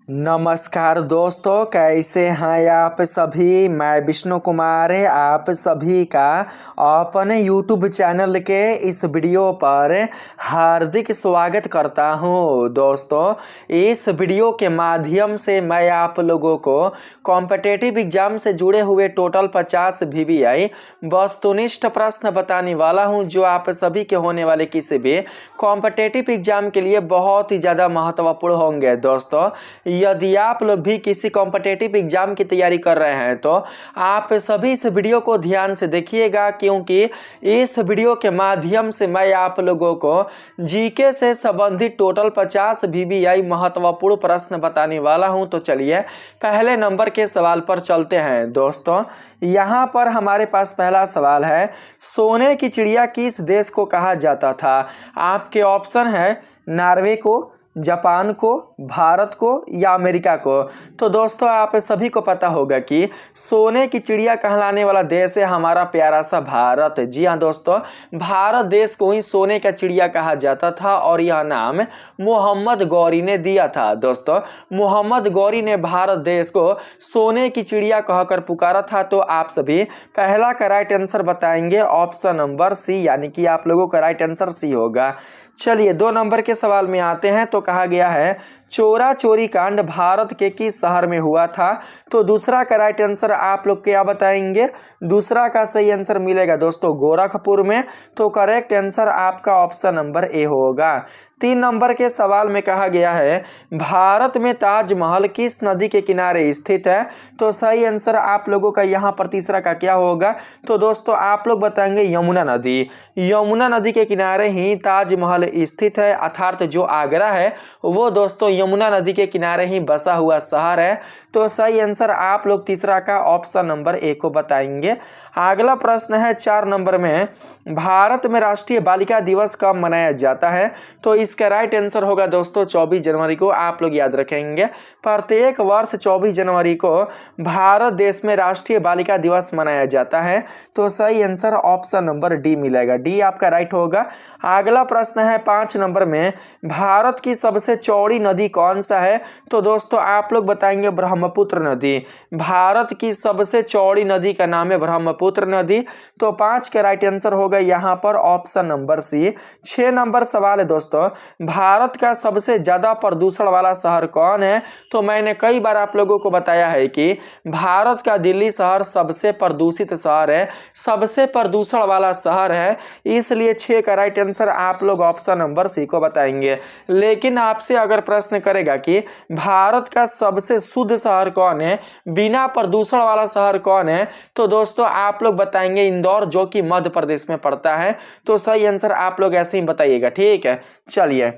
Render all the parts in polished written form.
नमस्कार दोस्तों, कैसे हैं आप सभी। मैं विष्णु कुमार आप सभी का अपने YouTube चैनल के इस वीडियो पर हार्दिक स्वागत करता हूं। दोस्तों, इस वीडियो के माध्यम से मैं आप लोगों को कॉम्पिटिटिव एग्जाम से जुड़े हुए टोटल 50 VBI वस्तुनिष्ठ प्रश्न बताने वाला हूं, जो आप सभी के होने वाले किसी भी कॉम्पिटिटिव एग्जाम के लिए बहुत ही ज़्यादा महत्वपूर्ण होंगे। दोस्तों, यदि आप लोग भी किसी कॉम्पिटिटिव एग्जाम की तैयारी कर रहे हैं तो आप सभी इस वीडियो को ध्यान से देखिएगा, क्योंकि इस वीडियो के माध्यम से मैं आप लोगों को जीके से संबंधित टोटल 50 VBI महत्वपूर्ण प्रश्न बताने वाला हूं। तो चलिए पहले नंबर के सवाल पर चलते हैं। दोस्तों, यहां पर हमारे पास पहला सवाल है, सोने की चिड़िया किस देश को कहा जाता था। आपके ऑप्शन है नॉर्वे को, जापान को, भारत को या अमेरिका को। तो दोस्तों, आप सभी को पता होगा कि सोने की चिड़िया कहलाने वाला देश है हमारा प्यारा सा भारत। जी हाँ दोस्तों, भारत देश को ही सोने का चिड़िया कहा जाता था और यह नाम मोहम्मद गौरी ने दिया था। दोस्तों, मोहम्मद गौरी ने भारत देश को सोने की चिड़िया कहकर पुकारा था। तो आप सभी पहला का राइट आंसर बताएंगे ऑप्शन नंबर सी, यानी कि आप लोगों का राइट आंसर सी होगा। चलिए 2 नंबर के सवाल में आते हैं। तो कहा गया है चोरा चोरी कांड भारत के किस शहर में हुआ था। तो दूसरा का राइट आंसर आप लोग क्या बताएंगे। दूसरा का सही आंसर मिलेगा दोस्तों गोरखपुर में। तो करेक्ट आंसर आपका ऑप्शन नंबर ए होगा। 3 नंबर के सवाल में कहा गया है भारत में ताजमहल किस नदी के किनारे स्थित है। तो सही आंसर आप लोगों का यहाँ पर तीसरा का क्या होगा। तो दोस्तों, आप लोग बताएंगे यमुना नदी। यमुना नदी के किनारे ही ताजमहल स्थित है, अर्थात जो आगरा है वो दोस्तों यमुना नदी के किनारे ही बसा हुआ शहर है। तो सही आंसर आप लोग तीसरा का ऑप्शन नंबर ए को बताएंगे। अगला प्रश्न है 4 नंबर में, भारत में राष्ट्रीय बालिका दिवस कब मनाया जाता है। तो इसका राइट आंसर होगा दोस्तों 24 जनवरी को। आप लोग याद रखेंगे, प्रत्येक वर्ष 24 जनवरी को भारत देश में राष्ट्रीय बालिका दिवस मनाया जाता है। तो सही आंसर ऑप्शन नंबर डी मिलेगा, डी आपका राइट होगा। अगला प्रश्न है 5 नंबर में, भारत की सबसे चौड़ी नदी कौन सा है। तो दोस्तों, आप लोग बताएंगे ब्रह्मपुत्र नदी। भारत की सबसे चौड़ी नदी का नाम है ब्रह्मपुत्र नदी। तो 5 का राइट आंसर होगा यहाँ पर ऑप्शन नंबर सी। 6 नंबर सवाल है दोस्तों, भारत का सबसे ज्यादा प्रदूषण वाला शहर कौन है। तो मैंने कई बार आप लोगों को बताया है कि भारत का दिल्ली शहर सबसे प्रदूषित शहर है, सबसे प्रदूषण वाला शहर है, इसलिए 6 का राइट आंसर आप लोग ऑप्शन नंबर सी को बताएंगे। लेकिन आपसे अगर प्रश्न करेगा कि भारत का सबसे शुद्ध शहर कौन है, बिना प्रदूषण वाला शहर कौन है, तो दोस्तों आप लोग बताएंगे इंदौर, जो कि मध्य प्रदेश में पड़ता है। तो सही आंसर आप लोग ऐसे ही बताइएगा, ठीक है। चलिए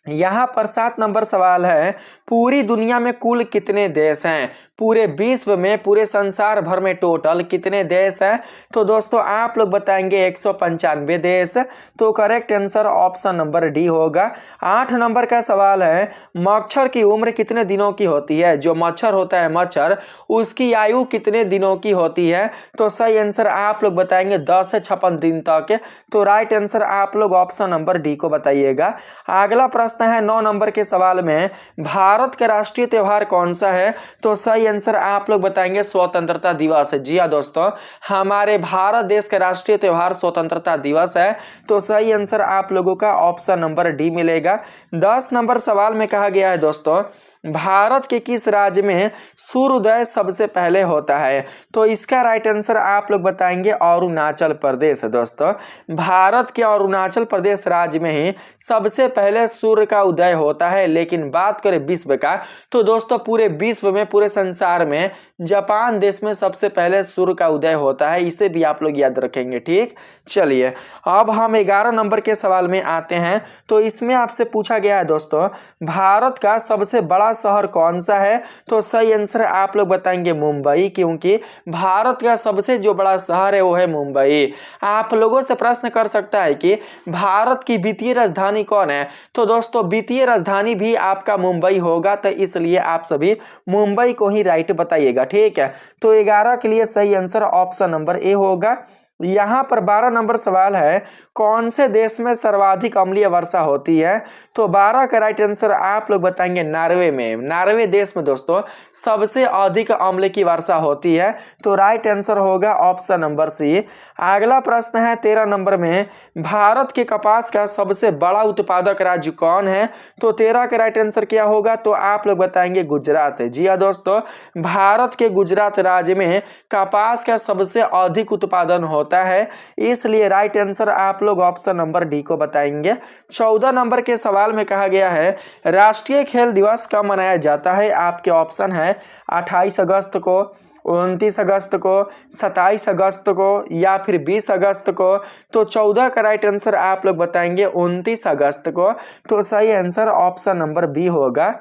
यहाँ पर 7 नंबर सवाल है, पूरी दुनिया में कुल कितने देश हैं। पूरे विश्व में, पूरे संसार भर में टोटल कितने देश हैं। तो दोस्तों आप लोग बताएंगे 195 देश। तो correct answer option number D होगा। 8 नंबर का सवाल है, मच्छर की उम्र कितने दिनों की होती है। जो मच्छर होता है मच्छर, उसकी आयु कितने दिनों की होती है। तो सही आंसर आप लोग बताएंगे 10 से 56 दिन तक। तो राइट आंसर आप लोग ऑप्शन नंबर डी को बताइएगा। अगला प्रश्न है 9 नंबर के सवाल में, भारत का राष्ट्रीय त्योहार कौन सा है। तो सही आंसर आप लोग बताएंगे स्वतंत्रता दिवस। जी हाँ दोस्तों, हमारे भारत देश का राष्ट्रीय त्योहार स्वतंत्रता दिवस है। तो सही आंसर आप लोगों का ऑप्शन नंबर डी मिलेगा। 10 नंबर सवाल में कहा गया है दोस्तों, भारत के किस राज्य में सूर्योदय सबसे पहले होता है। तो इसका राइट आंसर आप लोग बताएंगे अरुणाचल प्रदेश। दोस्तों, भारत के अरुणाचल प्रदेश राज्य में ही सबसे पहले सूर्य का उदय होता है। लेकिन बात करें विश्व का, तो दोस्तों पूरे विश्व में, पूरे संसार में जापान देश में सबसे पहले सूर्य का उदय होता है। इसे भी आप लोग याद रखेंगे, ठीक। चलिए अब हम 11 नंबर के सवाल में आते हैं। तो इसमें आपसे पूछा गया है दोस्तों, भारत का सबसे बड़ा शहर कौन सा है। तो सही आंसर आप लोग बताएंगे मुंबई, क्योंकि भारत का सबसे जो बड़ा शहर है वो है मुंबई। आप लोगों से प्रश्न कर सकता है कि भारत की वित्तीय राजधानी कौन है। तो दोस्तों वित्तीय राजधानी भी आपका मुंबई होगा। तो इसलिए आप सभी मुंबई को ही राइट बताइएगा, ठीक है। तो 11 के लिए सही आंसर ऑप्शन नंबर ए होगा। यहाँ पर 12 नंबर सवाल है, कौन से देश में सर्वाधिक अम्लीय वर्षा होती है? तो 12 का राइट आंसर आप लोग बताएंगे नॉर्वे में। नॉर्वे देश में दोस्तों सबसे अधिक अम्ल की वर्षा होती है, तो राइट आंसर होगा ऑप्शन नंबर सी। अगला प्रश्न है 13 नंबर में, भारत के कपास का सबसे बड़ा उत्पादक राज्य कौन है? तो 13 का राइट आंसर क्या होगा? तो आप लोग बताएंगे गुजरात। जी हाँ दोस्तों, भारत के गुजरात राज्य में कपास का सबसे अधिक उत्पादन होता है, इसलिए राइट आंसर आप लोग ऑप्शन नंबर डी को बताएंगे। 14 नंबर के सवाल में कहा गया है, राष्ट्रीय खेल दिवस कब मनाया जाता है? आपके ऑप्शन है 28 अगस्त को, 29 अगस्त को, 27 अगस्त को या फिर 20 अगस्त को। तो 14 का राइट आंसर आप लोग बताएंगे 29 अगस्त को। तो सही आंसर ऑप्शन नंबर बी होगा।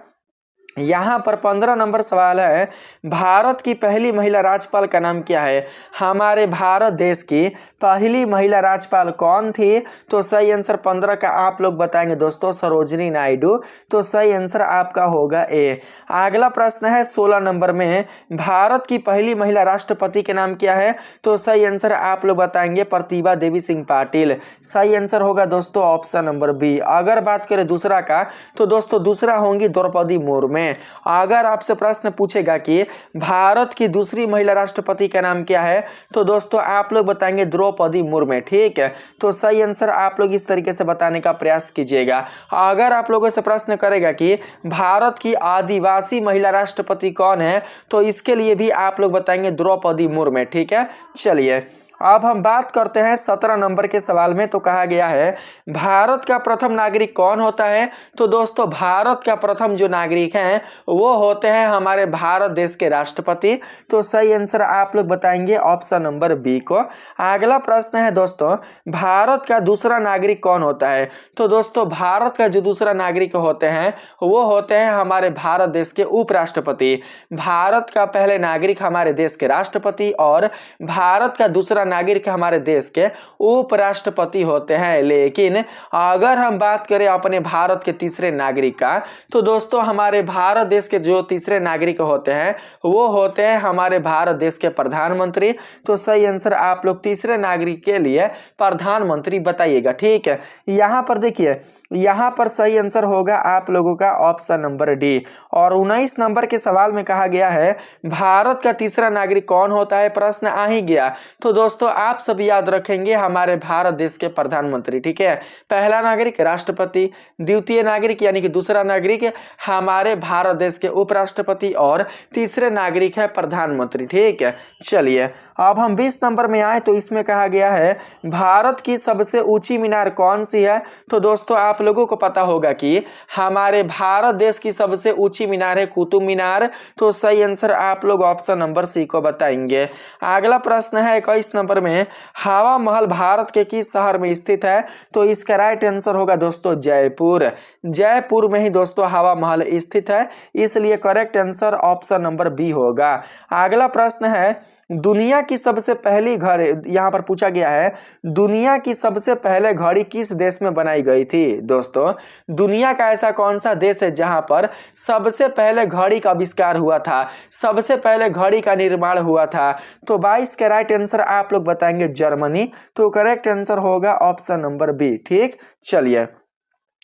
यहाँ पर 15 नंबर सवाल है, भारत की पहली महिला राज्यपाल का नाम क्या है? हमारे भारत देश की पहली महिला राज्यपाल कौन थी? तो सही आंसर 15 का आप लोग बताएंगे दोस्तों सरोजिनी नायडू। तो सही आंसर आपका होगा ए। अगला प्रश्न है 16 नंबर में, भारत की पहली महिला राष्ट्रपति के नाम क्या है? तो सही आंसर आप लोग बताएंगे प्रतिभा देवी सिंह पाटिल। सही आंसर होगा दोस्तों ऑप्शन नंबर बी। अगर बात करें दूसरा का, तो दोस्तों दूसरा होंगी द्रौपदी मुर्मू। अगर आपसे प्रश्न पूछेगा कि भारत की दूसरी महिला राष्ट्रपति का नाम क्या है, तो दोस्तों आप लोग बताएंगे द्रौपदी मुर्मू। ठीक है, तो सही आंसर आप लोग इस तरीके से बताने का प्रयास कीजिएगा। अगर आप लोगों से प्रश्न करेगा कि भारत की आदिवासी महिला राष्ट्रपति कौन है, तो इसके लिए भी आप लोग बताएंगे द्रौपदी मुर्मू। ठीक है, चलिए अब हम बात करते हैं 17 नंबर के सवाल में। तो कहा गया है, भारत का प्रथम नागरिक कौन होता है? तो दोस्तों भारत का प्रथम जो नागरिक हैं वो होते हैं हमारे भारत देश के राष्ट्रपति। तो सही आंसर आप लोग बताएंगे ऑप्शन नंबर बी को। अगला प्रश्न है दोस्तों, भारत का दूसरा नागरिक कौन होता है? तो दोस्तों भारत का जो दूसरा नागरिक होते हैं वो होते हैं हमारे भारत देश के उपराष्ट्रपति। भारत का पहले नागरिक हमारे देश के राष्ट्रपति और भारत का दूसरा नागरिक हमारे देश के उपराष्ट्रपति होते हैं। लेकिन अगर हम बात करें अपने भारत के तीसरे नागरिक का, तो दोस्तों हमारे भारत देश के जो तीसरे नागरिक होते हैं वो होते हैं हमारे भारत देश के प्रधानमंत्री। तो सही आंसर आप लोग तीसरे नागरिक के लिए प्रधानमंत्री बताइएगा। ठीक है, यहाँ पर देखिए, यहाँ पर सही आंसर होगा आप लोगों का ऑप्शन नंबर डी। और 19 नंबर के सवाल में कहा गया है, भारत का तीसरा नागरिक कौन होता है? प्रश्न आ ही गया। तो दोस्तों आप सब याद रखेंगे हमारे भारत देश के प्रधानमंत्री। ठीक है, पहला नागरिक राष्ट्रपति, द्वितीय नागरिक यानी कि दूसरा नागरिक हमारे भारत देश के उपराष्ट्रपति और तीसरे नागरिक है प्रधानमंत्री। ठीक है, चलिए अब हम 20 नंबर में आए तो इसमें कहा गया है, भारत की सबसे ऊंची मीनार कौन सी है? तो दोस्तों आप लोगों को पता होगा कि हमारे भारत देश की सबसे ऊंची मीनार है कुतुब मीनार। तो सही आंसर आप लोग ऑप्शन नंबर सी को बताएंगे। अगला प्रश्न है 21 नंबर में, हवा महल भारत के किस शहर में स्थित है? तो इसका राइट आंसर होगा दोस्तों जयपुर। जयपुर में ही दोस्तों हवा महल स्थित है, इसलिए correct answer option number B होगा। अगला प्रश्न है, दुनिया की सबसे पहली घड़ी, यहाँ पर पूछा गया है, दुनिया की सबसे पहले घड़ी किस देश में बनाई गई थी? दोस्तों दुनिया का ऐसा कौन सा देश है जहां पर सबसे पहले घड़ी का आविष्कार हुआ था, सबसे पहले घड़ी का निर्माण हुआ था? तो 22 का राइट आंसर आप लोग बताएंगे जर्मनी। तो करेक्ट आंसर होगा ऑप्शन नंबर बी। ठीक, चलिए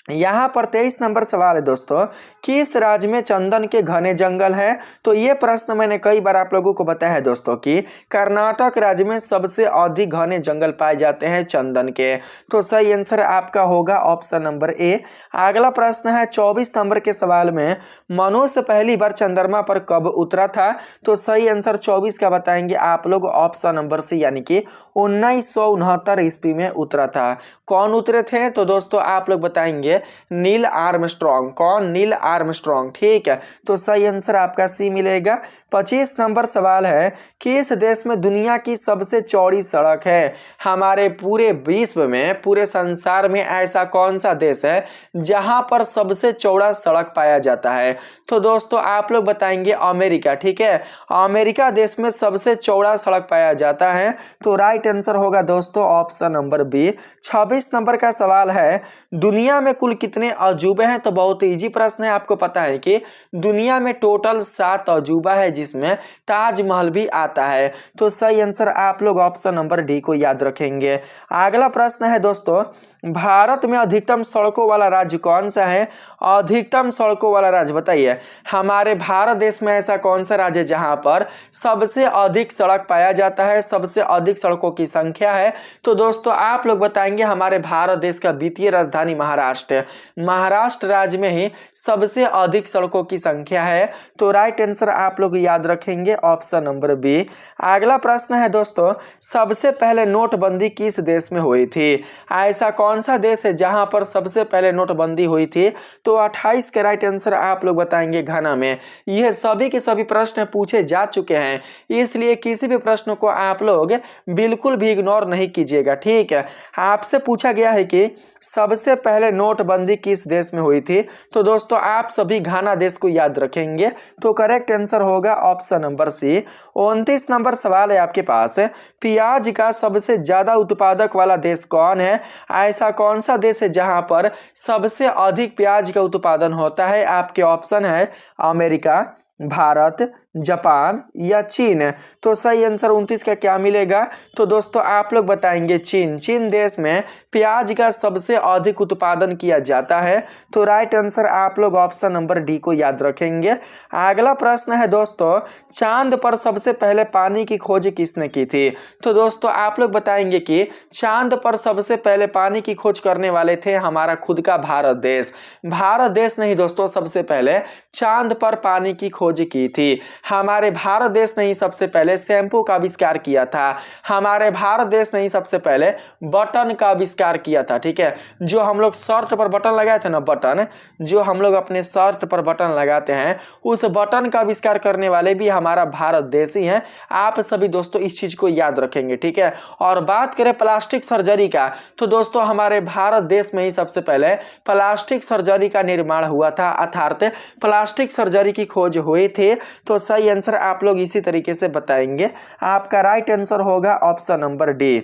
यहाँ पर 23 नंबर सवाल है दोस्तों, किस राज्य में चंदन के घने जंगल हैं? तो ये प्रश्न मैंने कई बार आप लोगों को बताया है दोस्तों कि कर्नाटक राज्य में सबसे अधिक घने जंगल पाए जाते हैं चंदन के। तो सही आंसर आपका होगा ऑप्शन नंबर ए। अगला प्रश्न है 24 नंबर के सवाल में, मनुष्य पहली बार चंद्रमा पर कब उतरा था? तो सही आंसर 24 का बताएंगे आप लोग ऑप्शन नंबर सी, यानी कि 1969 ईस्वी में उतरा था। कौन उतरे थे? तो दोस्तों आप लोग बताएंगे नील आर्मस्ट्रॉन्ग। कौन? Neil Armstrong. ठीक है, तो सही आंसर आपका सी मिलेगा। 25 नंबर सवाल है, किस देश में दुनिया की सबसे चौड़ी सड़क है? हमारे पूरे विश्व में, पूरे संसार में ऐसा कौन सा देश है जहां पर सबसे चौड़ा सड़क पाया जाता है? तो दोस्तों आप लोग बताएंगे अमेरिका। ठीक है, अमेरिका देश में सबसे चौड़ा सड़क पाया जाता है। तो राइट आंसर होगा दोस्तों ऑप्शन नंबर बी। 26 नंबर का सवाल है, दुनिया में कुल कुल कितने अजूबे हैं? तो बहुत ईजी प्रश्न है। आपको पता है कि दुनिया में टोटल 7 अजूबा है, जिसमें ताजमहल भी आता है। तो सही आंसर आप लोग ऑप्शन नंबर डी को याद रखेंगे। अगला प्रश्न है दोस्तों, भारत में अधिकतम सड़कों वाला राज्य कौन सा है? अधिकतम सड़कों वाला राज्य बताइए। हमारे भारत देश में ऐसा कौन सा राज्य है जहां पर सबसे अधिक सड़क पाया जाता है, सबसे अधिक सड़कों की संख्या है? तो दोस्तों आप लोग बताएंगे हमारे भारत देश का वित्तीय राजधानी महाराष्ट्र। महाराष्ट्र राज्य में ही सबसे अधिक सड़कों की संख्या है। तो राइट आंसर आप लोग याद रखेंगे ऑप्शन नंबर बी। अगला प्रश्न है दोस्तों, सबसे पहले नोटबंदी किस देश में हुई थी? ऐसा कौन सा देश है जहां पर सबसे पहले नोटबंदी हुई थी? तो 28 के राइट आंसर आप लोग बताएंगे घाना में। यह सभी के सभी प्रश्न पूछे जा चुके हैं, इसलिए किसी भी प्रश्न को आप लोग बिल्कुल भी इग्नोर नहीं कीजिएगा, ठीक है। आपसे पूछा गया है कि सबसे पहले नोटबंदी किस देश में हुई थी? तो दोस्तों आप सभी घाना देश को याद रखेंगे। तो करेक्ट आंसर होगा ऑप्शन नंबर सी। 29 नंबर सवाल है आपके पास, प्याज का सबसे ज्यादा उत्पादक वाला देश कौन है? ऐसा कौन सा देश है जहां पर सबसे अधिक प्याज का उत्पादन होता है? आपके ऑप्शन है अमेरिका, भारत, जापान या चीन। तो सही आंसर 29 का क्या मिलेगा? तो दोस्तों आप लोग बताएंगे चीन। चीन देश में प्याज का सबसे अधिक उत्पादन किया जाता है। तो राइट आंसर आप लोग ऑप्शन नंबर डी को याद रखेंगे। अगला प्रश्न है दोस्तों, चांद पर सबसे पहले पानी की खोज किसने की थी? तो दोस्तों आप लोग बताएंगे कि चांद पर सबसे पहले पानी की खोज करने वाले थे हमारा खुद का भारत देश। भारत देश ने ही दोस्तों सबसे पहले चांद पर पानी की खोज की थी। हमारे भारत देश ने ही सबसे पहले शैम्पू का आविष्कार किया था। हमारे भारत देश ने ही सबसे पहले बटन का आविष्कार किया था, ठीक है। जो हम लोग शर्ट पर बटन लगाए थे ना, बटन जो हम लोग अपने शर्ट पर बटन लगाते हैं, उस बटन का आविष्कार करने वाले भी हमारा भारत देश ही है। आप सभी दोस्तों इस चीज को याद रखेंगे, ठीक है। और बात करें प्लास्टिक सर्जरी का, तो दोस्तों हमारे भारत देश में ही सबसे पहले प्लास्टिक सर्जरी का निर्माण हुआ था, अर्थात प्लास्टिक सर्जरी की खोज हुई थी। तो सही आंसर आप लोग इसी तरीके से बताएंगे। आपका राइट आंसर होगा ऑप्शन नंबर डी।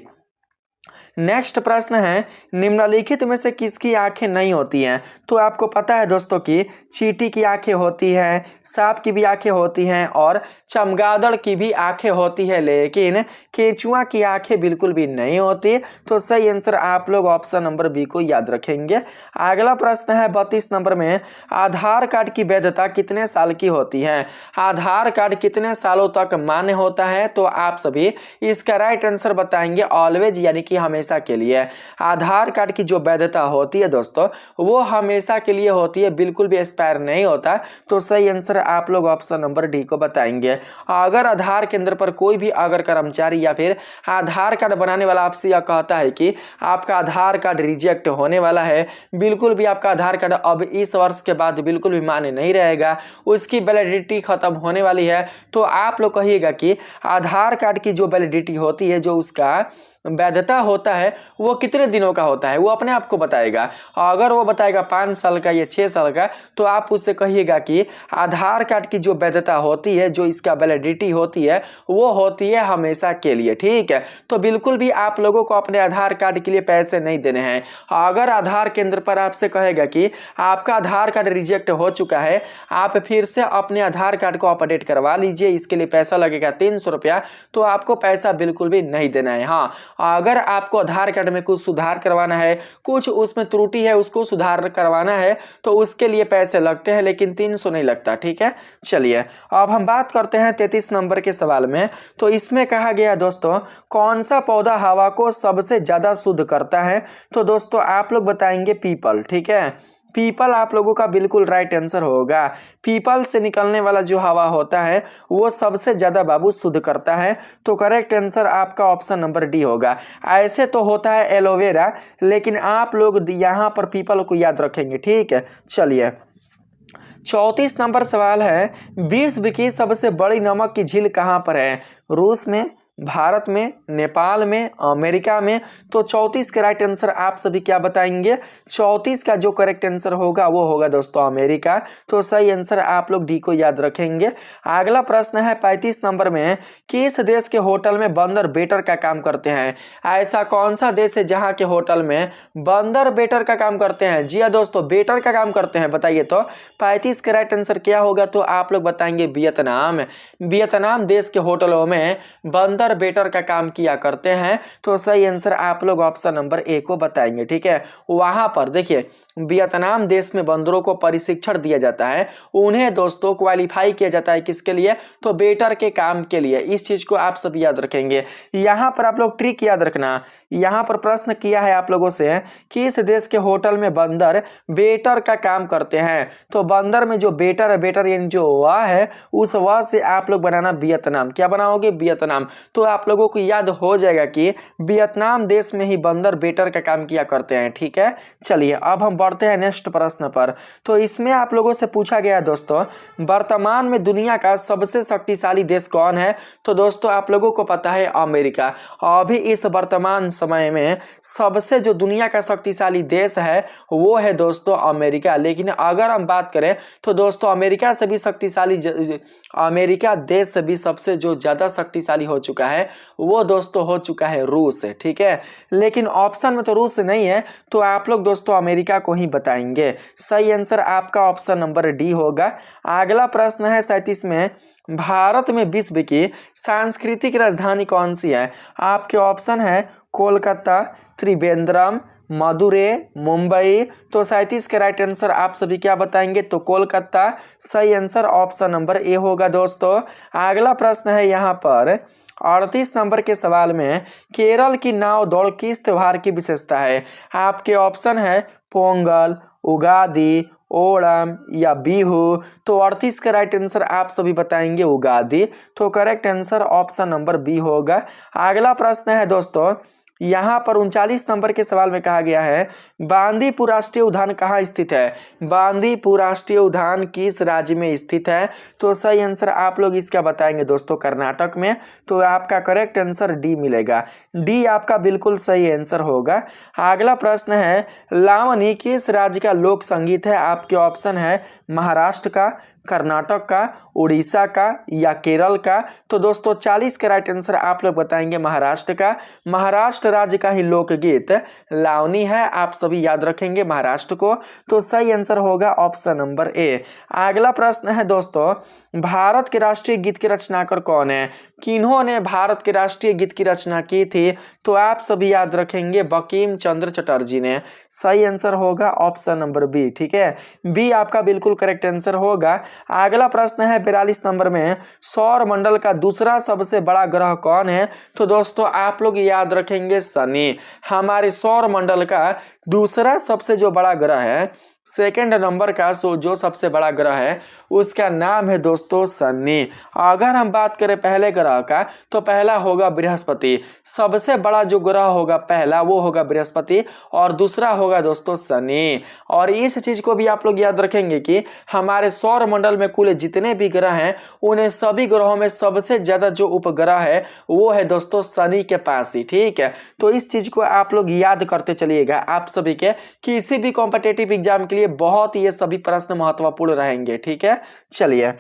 नेक्स्ट प्रश्न है, निम्नलिखित में से किसकी आंखें नहीं होती हैं? तो आपको पता है दोस्तों कि चींटी की आंखें होती हैं, सांप की भी आंखें होती हैं और चमगादड़ की भी आंखें होती है, लेकिन केंचुआ की आंखें बिल्कुल भी नहीं होती। तो सही आंसर आप लोग ऑप्शन नंबर बी को याद रखेंगे। अगला प्रश्न है 32 नंबर में, आधार कार्ड की वैधता कितने साल की होती है? आधार कार्ड कितने सालों तक मान्य होता है? तो आप सभी इसका राइट आंसर बताएंगे ऑलवेज, यानी कि हमेशा के लिए। आधार कार्ड की जो वैधता होती है दोस्तों, वो हमेशा के लिए होती है, बिल्कुल भी एक्सपायर नहीं होता। तो सही आंसर आप लोग ऑप्शन नंबर डी को बताएंगे। अगर आधार केंद्र पर कोई भी अगर कर्मचारी या फिर आधार कार्ड बनाने वाला आपसे यह कहता है कि आपका आधार कार्ड रिजेक्ट होने वाला है, बिल्कुल भी आपका आधार कार्ड अब इस वर्ष के बाद बिल्कुल भी मान्य नहीं रहेगा, उसकी वैलिडिटी खत्म होने वाली है, तो आप लोग कहिएगा कि आधार कार्ड की जो वैलिडिटी होती है, जो उसका वैधता होता है, वो कितने दिनों का होता है, वो अपने आप को बताएगा। अगर वो बताएगा 5 साल का या 6 साल का, तो आप उससे कहिएगा कि आधार कार्ड की जो वैधता होती है, जो इसका वैलिडिटी होती है, वो होती है हमेशा के लिए, ठीक है। तो बिल्कुल भी आप लोगों को अपने आधार कार्ड के लिए पैसे नहीं देने हैं। अगर आधार केंद्र पर आपसे कहेगा कि आपका आधार कार्ड रिजेक्ट हो चुका है, आप फिर से अपने आधार कार्ड को अपडेट करवा लीजिए, इसके लिए पैसा लगेगा 300 रुपया, तो आपको पैसा बिल्कुल भी नहीं देना है। हाँ, अगर आपको आधार कार्ड में कुछ सुधार करवाना है, कुछ उसमें त्रुटि है, उसको सुधार करवाना है, तो उसके लिए पैसे लगते हैं, लेकिन 300 नहीं लगता, ठीक है। चलिए अब हम बात करते हैं 33 नंबर के सवाल में। तो इसमें कहा गया दोस्तों, कौन सा पौधा हवा को सबसे ज्यादा शुद्ध करता है? तो दोस्तों आप लोग बताएंगे पीपल, ठीक है। पीपल आप लोगों का बिल्कुल राइट आंसर होगा। पीपल से निकलने वाला जो हवा होता है, वो सबसे ज्यादा बाबू शुद्ध करता है। तो करेक्ट आंसर आपका ऑप्शन नंबर डी होगा। ऐसे तो होता है एलोवेरा, लेकिन आप लोग यहाँ पर पीपल को याद रखेंगे, ठीक है। चलिए 34 नंबर सवाल है, विश्व की सबसे बड़ी नमक की झील कहाँ पर है? रूस में, भारत में, नेपाल में, अमेरिका में। तो 34 का राइट आंसर आप सभी क्या बताएंगे? 34 का जो करेक्ट आंसर होगा वो होगा दोस्तों अमेरिका। तो सही आंसर आप लोग डी को याद रखेंगे। अगला प्रश्न है 35 नंबर में, किस देश के होटल में बंदर वेटर का काम करते हैं? ऐसा कौन सा देश है जहां के होटल में बंदर वेटर का काम करते हैं? जी हाँ दोस्तों, वेटर का काम करते हैं, बताइए तो 35 का राइट आंसर क्या होगा? तो आप लोग बताएंगे वियतनाम। वियतनाम देश के होटलों में बंदर वेटर का काम किया करते हैं। तो सही आंसर आप लोग ऑप्शन नंबर ए को बताएंगे। ठीक है, वहां पर देखिए वियतनाम देश में बंदरों को प्रशिक्षण दिया जाता है, उन्हें दोस्तों क्वालिफाई किया जाता है किसके लिए? तो वेटर के काम के लिए। इस चीज को आप सब याद रखेंगे। यहाँ पर आप लोग ट्रिक याद रखना, यहाँ पर प्रश्न किया है आप लोगों से कि इस देश के होटल में बंदर वेटर का काम करते हैं। तो बंदर में जो वेटर है, वेटर यानी जो वह है, उस वह से आप लोग बनाना वियतनाम। क्या बनाओगे? वियतनाम। तो आप लोगों को याद हो जाएगा कि वियतनाम देश में ही बंदर वेटर का काम किया करते हैं। ठीक है, चलिए अब हम बढ़ते हैं नेक्स्ट प्रश्न पर। तो इसमें आप लोगों से पूछा गया है दोस्तों, वर्तमान में दुनिया का सबसे शक्तिशाली देश कौन है? तो दोस्तों आप लोगों को पता है अमेरिका। अभी इस वर्तमान समय में सबसे जो दुनिया का शक्तिशाली देश है वो है दोस्तों अमेरिका। लेकिन अगर हम बात करें तो दोस्तों अमेरिका से भी शक्तिशाली, अमेरिका देश से भी सबसे जो ज्यादा शक्तिशाली हो चुका है वो दोस्तों हो चुका है रूस। ठीक है, लेकिन ऑप्शन में तो रूस नहीं है, तो आप लोग दोस्तों अमेरिका को ही बताएंगे। सही आंसर आपका ऑप्शन नंबर डी होगा। अगला प्रश्न है 37 में, भारत में विश्व की सांस्कृतिक राजधानी कौन सी है? आपके ऑप्शन है कोलकाता, त्रिवेंद्रम, मदुरै, मुंबई। तो 37 के राइट आंसर आप सभी क्या बताएंगे? तो कोलकाता। सही आंसर ऑप्शन नंबर ए होगा दोस्तों। अगला प्रश्न है यहाँ पर 38 नंबर के सवाल में, केरल की नाव दौड़ किस त्योहार की विशेषता है? आपके ऑप्शन है पोंगल, उगादी, ओणम या बिहू। तो 38 का राइट आंसर आप सभी बताएंगे उगादी। तो correct answer option number B होगा। अगला प्रश्न है दोस्तों, यहाँ पर 39 नंबर के सवाल में कहा गया है, बांदीपुर राष्ट्रीय उद्यान कहाँ स्थित है? बांदीपुर राष्ट्रीय उद्यान किस राज्य में स्थित है? तो सही आंसर आप लोग इसका बताएंगे दोस्तों कर्नाटक में। तो आपका करेक्ट आंसर डी मिलेगा। डी आपका बिल्कुल सही आंसर होगा। अगला प्रश्न है, लावनी किस राज्य का लोक संगीत है? आपके ऑप्शन है महाराष्ट्र का, कर्नाटक का, उड़ीसा का या केरल का। तो दोस्तों 40 का राइट आंसर आप लोग बताएंगे महाराष्ट्र का। महाराष्ट्र राज्य का ही लोकगीत लावनी है, आप सभी याद रखेंगे महाराष्ट्र को। तो सही आंसर होगा ऑप्शन नंबर ए। अगला प्रश्न है दोस्तों, भारत के राष्ट्रीय गीत के रचनाकार कौन है? किन्होंने भारत के राष्ट्रीय गीत की रचना की थी? तो आप सभी याद रखेंगे बंकिम चंद्र चटर्जी ने। सही आंसर होगा ऑप्शन नंबर बी। ठीक है, बी आपका बिल्कुल करेक्ट आंसर होगा। अगला प्रश्न है 42 नंबर में, सौर मंडल का दूसरा सबसे बड़ा ग्रह कौन है? तो दोस्तों आप लोग याद रखेंगे शनि। हमारे सौर मंडल का दूसरा सबसे जो बड़ा ग्रह है, सेकेंड नंबर का जो सबसे बड़ा ग्रह है उसका नाम है दोस्तों शनि। अगर हम बात करें पहले ग्रह का तो पहला होगा बृहस्पति। सबसे बड़ा जो ग्रह होगा पहला वो होगा बृहस्पति और दूसरा होगा दोस्तों शनि। और इस चीज को भी आप लोग याद रखेंगे कि हमारे सौर मंडल में कुल जितने भी ग्रह हैं उन्हें सभी ग्रहों में सबसे ज्यादा जो उपग्रह है वो है दोस्तों शनि के पास ही। ठीक है, तो इस चीज को आप लोग याद करते चलिएगा। आप सभी के किसी भी कॉम्पिटिटिव एग्जाम के लिए बहुत ये सभी प्रश्न महत्वपूर्ण रहेंगे। ठीक है, चलिए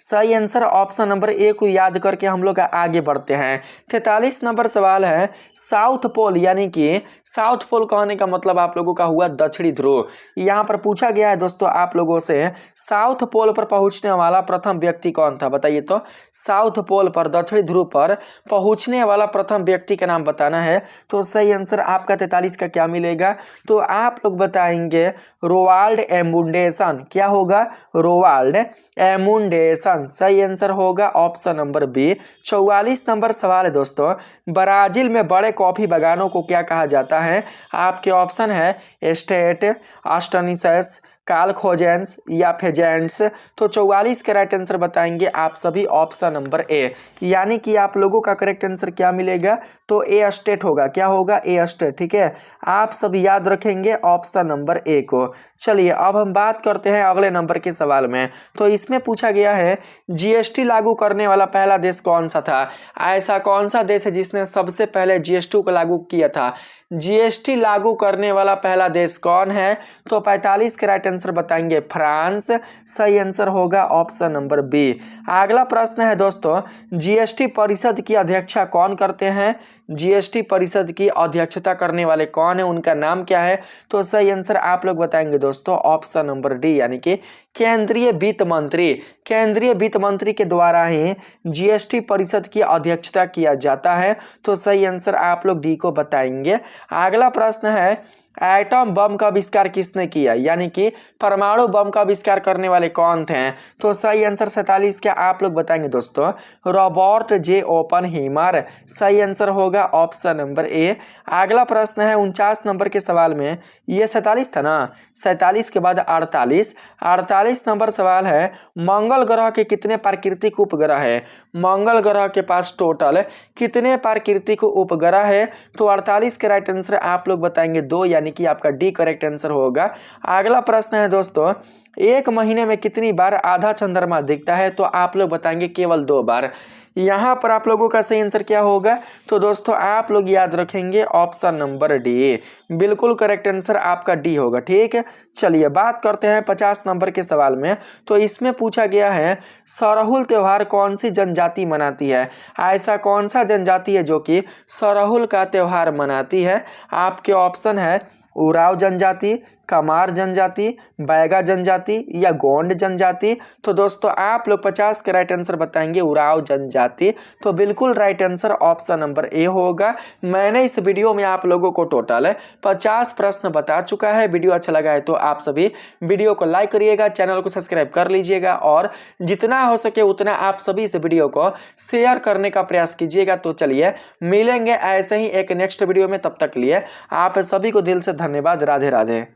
सही आंसर ऑप्शन नंबर ए को याद करके हम लोग आगे बढ़ते हैं। 43 नंबर सवाल है, साउथ पोल यानी कि साउथ पोल कहने का मतलब आप लोगों का हुआ दक्षिणी ध्रुव। यहाँ पर पूछा गया है दोस्तों आप लोगों से, साउथ पोल पर पहुंचने वाला प्रथम व्यक्ति कौन था? बताइए तो साउथ पोल पर, दक्षिणी ध्रुव पर पहुंचने वाला प्रथम व्यक्ति का नाम बताना है। तो सही आंसर आपका 43 का क्या मिलेगा? तो आप लोग बताएंगे रोवाल्ड एमुंडेसन। क्या होगा? रोवाल्ड एमुंडेसन। सही आंसर होगा ऑप्शन नंबर बी। 44 नंबर सवाल है दोस्तों, ब्राजील में बड़े कॉफी बागानों को क्या कहा जाता है? आपके ऑप्शन है एस्टेट, अस्टनिसेस, कालखोजेंस या फेजेंट्स। तो 44 का राइट आंसर बताएंगे आप सभी ऑप्शन नंबर ए, यानी कि आप लोगों का करेक्ट आंसर क्या मिलेगा, तो ए स्टेट होगा। क्या होगा, ए स्टेट। ठीक है, आप सभी याद रखेंगे ऑप्शन नंबर ए को। चलिए अब हम बात करते हैं अगले नंबर के सवाल में। तो इसमें पूछा गया है जीएसटी लागू करने वाला पहला देश कौन सा था। ऐसा कौन सा देश है जिसने सबसे पहले जीएसटी को लागू किया था। जीएसटी लागू करने वाला पहला देश कौन है, तो 45 के राइट आंसर बताएंगे फ्रांस। सही आंसर होगा ऑप्शन नंबर बी। अगला प्रश्न है दोस्तों, जीएसटी परिषद की अध्यक्षता कौन करते हैं। जीएसटी परिषद की अध्यक्षता करने वाले कौन है, उनका नाम क्या है, तो सही आंसर आप लोग बताएंगे दोस्तों ऑप्शन नंबर डी, यानी कि केंद्रीय वित्त मंत्री। केंद्रीय वित्त मंत्री के द्वारा ही जीएसटी परिषद की अध्यक्षता किया जाता है। तो सही आंसर आप लोग डी को बताएंगे। अगला प्रश्न है एटम बम का आविष्कार किसने किया, यानी कि परमाणु बम का आविष्कार करने वाले कौन थे। तो सही आंसर 47 क्या आप लोग बताएंगे दोस्तों, रॉबर्ट जे ओपनहीमर। सही आंसर होगा ऑप्शन नंबर ए। अगला प्रश्न है 49 नंबर के सवाल में, ये 47 था ना, 47 के बाद 48 नंबर सवाल है, मंगल ग्रह के कितने प्राकृतिक उपग्रह है। मंगल ग्रह के पास टोटल कितने प्राकृतिक उपग्रह है, तो 48 के राइट आंसर आप लोग बताएंगे 2, यानी कि आपका डी करेक्ट आंसर होगा। अगला प्रश्न है दोस्तों, एक महीने में कितनी बार आधा चंद्रमा दिखता है, तो आप लोग बताएंगे केवल 2 बार। यहां पर आप लोगों का सही आंसर क्या होगा, तो दोस्तों आप लोग याद रखेंगे ऑप्शन नंबर डी। बिल्कुल करेक्ट आंसर आपका डी होगा। ठीक है, चलिए बात करते हैं 50 नंबर के सवाल में। तो इसमें पूछा गया है सरहुल त्योहार कौन सी जनजाति मनाती है। ऐसा कौन सा जनजाति है जो कि सरहुल का त्योहार मनाती है। आपके ऑप्शन है उराव जनजाति, कमार जनजाति, बैगा जनजाति या गोंड जनजाति। तो दोस्तों आप लोग 50 के राइट आंसर बताएंगे उराव जनजाति। तो बिल्कुल right answer option number A होगा। मैंने इस वीडियो में आप लोगों को टोटल 50 प्रश्न बता चुका है। वीडियो अच्छा लगा है तो आप सभी वीडियो को लाइक करिएगा, चैनल को सब्सक्राइब कर लीजिएगा और जितना हो सके उतना आप सभी इस वीडियो को शेयर करने का प्रयास कीजिएगा। तो चलिए मिलेंगे ऐसे ही एक नेक्स्ट वीडियो में, तब तक लिए आप सभी को दिल से धन्यवाद। राधे राधे।